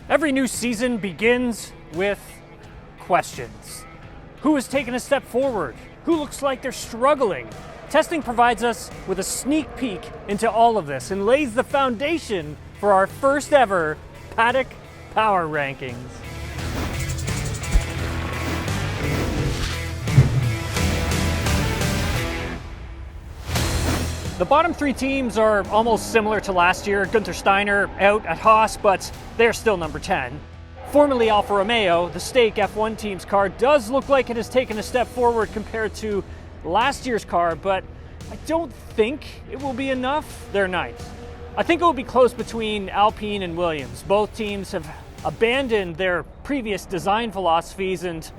Every new season begins with questions. Who has taken a step forward? Who looks like they're struggling? Testing provides us with a sneak peek into all of this and lays the foundation for our first ever Paddock Power Rankings. The bottom three teams are almost similar to last year. Gunther Steiner out at Haas, but they're still number 10. Formerly Alfa Romeo, the Stake F1 team's car does look like it has taken a step forward compared to last year's car, but I don't think it will be enough. They're ninth. I think it will be close between Alpine and Williams. Both teams have abandoned their previous design philosophies and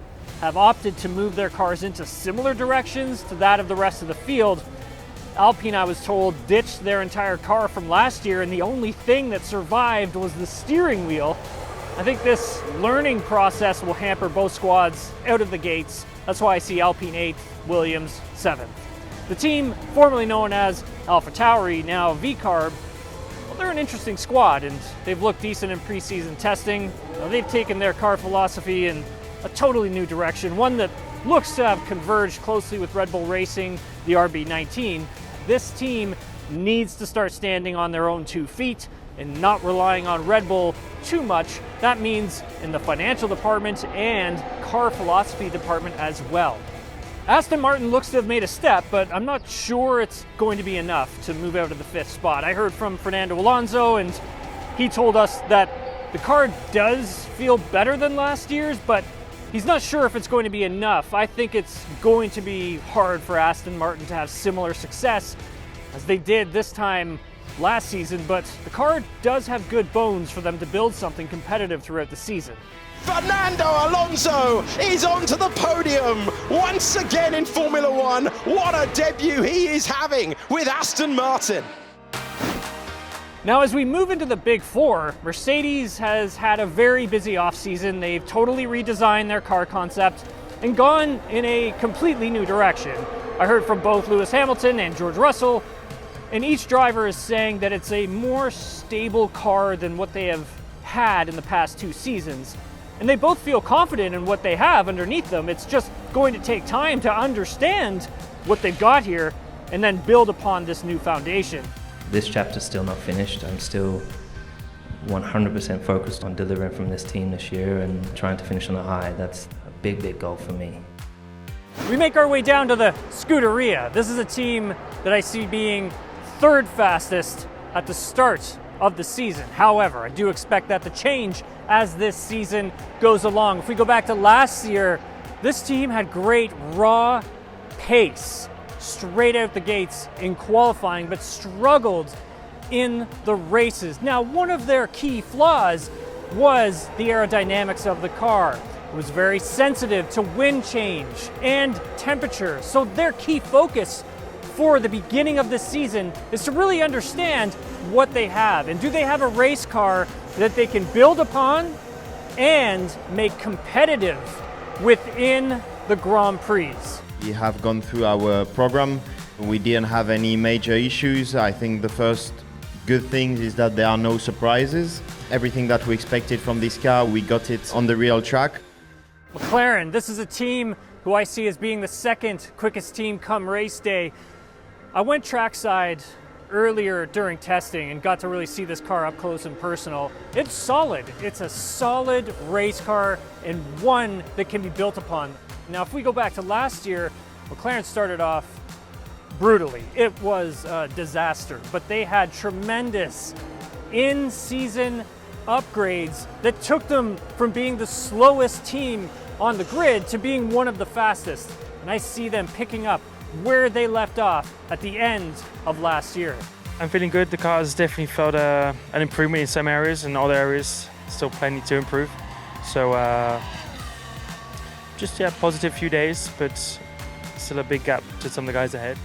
have opted to move their cars into similar directions to that of the rest of the field. Alpine, I was told, ditched their entire car from last year, and the only thing that survived was the steering wheel. I think this learning process will hamper both squads out of the gates. That's why I see Alpine 8th, Williams 7th. The team formerly known as AlphaTauri, now VCARB, well, they're an interesting squad, and they've looked decent in preseason testing. They've taken their car philosophy in a totally new direction, one that looks to have converged closely with Red Bull Racing, the RB19. This team needs to start standing on their own 2 feet and not relying on Red Bull too much. That means in the financial department and car philosophy department as well. Aston Martin looks to have made a step, but I'm not sure it's going to be enough to move out of the 5th spot. I heard from Fernando Alonso, and he told us that the car does feel better than last year's, but he's not sure if it's going to be enough. I think it's going to be hard for Aston Martin to have similar success as they did this time last season, but the car does have good bones for them to build something competitive throughout the season. Fernando Alonso is onto the podium once again in Formula One. What a debut he is having with Aston Martin. Now, as we move into the Big Four, Mercedes has had a very busy offseason. They've totally redesigned their car concept and gone in a completely new direction. I heard from both Lewis Hamilton and George Russell, and each driver is saying that it's a more stable car than what they have had in the past 2 seasons. And they both feel confident in what they have underneath them. It's just going to take time to understand what they've got here and then build upon this new foundation. This chapter's still not finished. I'm still 100% focused on delivering from this team this year and trying to finish on a high. That's a big, big goal for me. We make our way down to the Scuderia. This is a team that I see being 3rd fastest at the start of the season. However, I do expect that to change as this season goes along. If we go back to last year, this team had great raw pace straight out the gates in qualifying, but struggled in the races. Now, one of their key flaws was the aerodynamics of the car. It was very sensitive to wind change and temperature. So their key focus for the beginning of this season is to really understand what they have, and do they have a race car that they can build upon and make competitive within the Grand Prix. We have gone through our program. We didn't have any major issues. I think the first good thing is that there are no surprises. Everything that we expected from this car, we got it on the real track. McLaren, this is a team who I see as being the 2nd quickest team come race day. I went trackside earlier during testing and got to really see this car up close and personal. It's solid. It's a solid race car and one that can be built upon. Now, if we go back to last year, McLaren started off brutally. It was a disaster, but they had tremendous in-season upgrades that took them from being the slowest team on the grid to being one of the fastest. And I see them picking up where they left off at the end of last year. I'm feeling good. The car has definitely felt an improvement in some areas, and other areas still plenty to improve. So just positive few days, but still a big gap to some of the guys ahead.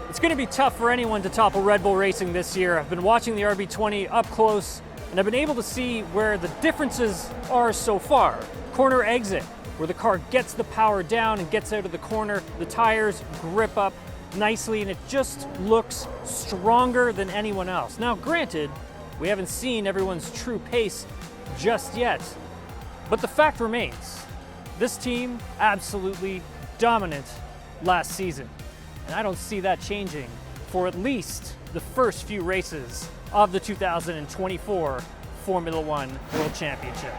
It's going to be tough for anyone to topple Red Bull Racing this year. I've been watching the RB20 up close, and I've been able to see where the differences are so far. Corner exit, where the car gets the power down and gets out of the corner. The tires grip up nicely, and it just looks stronger than anyone else. Now, granted, We haven't seen everyone's true pace just yet. But the fact remains, this team absolutely dominant last season. And I don't see that changing for at least the first few races of the 2024 Formula One World Championship.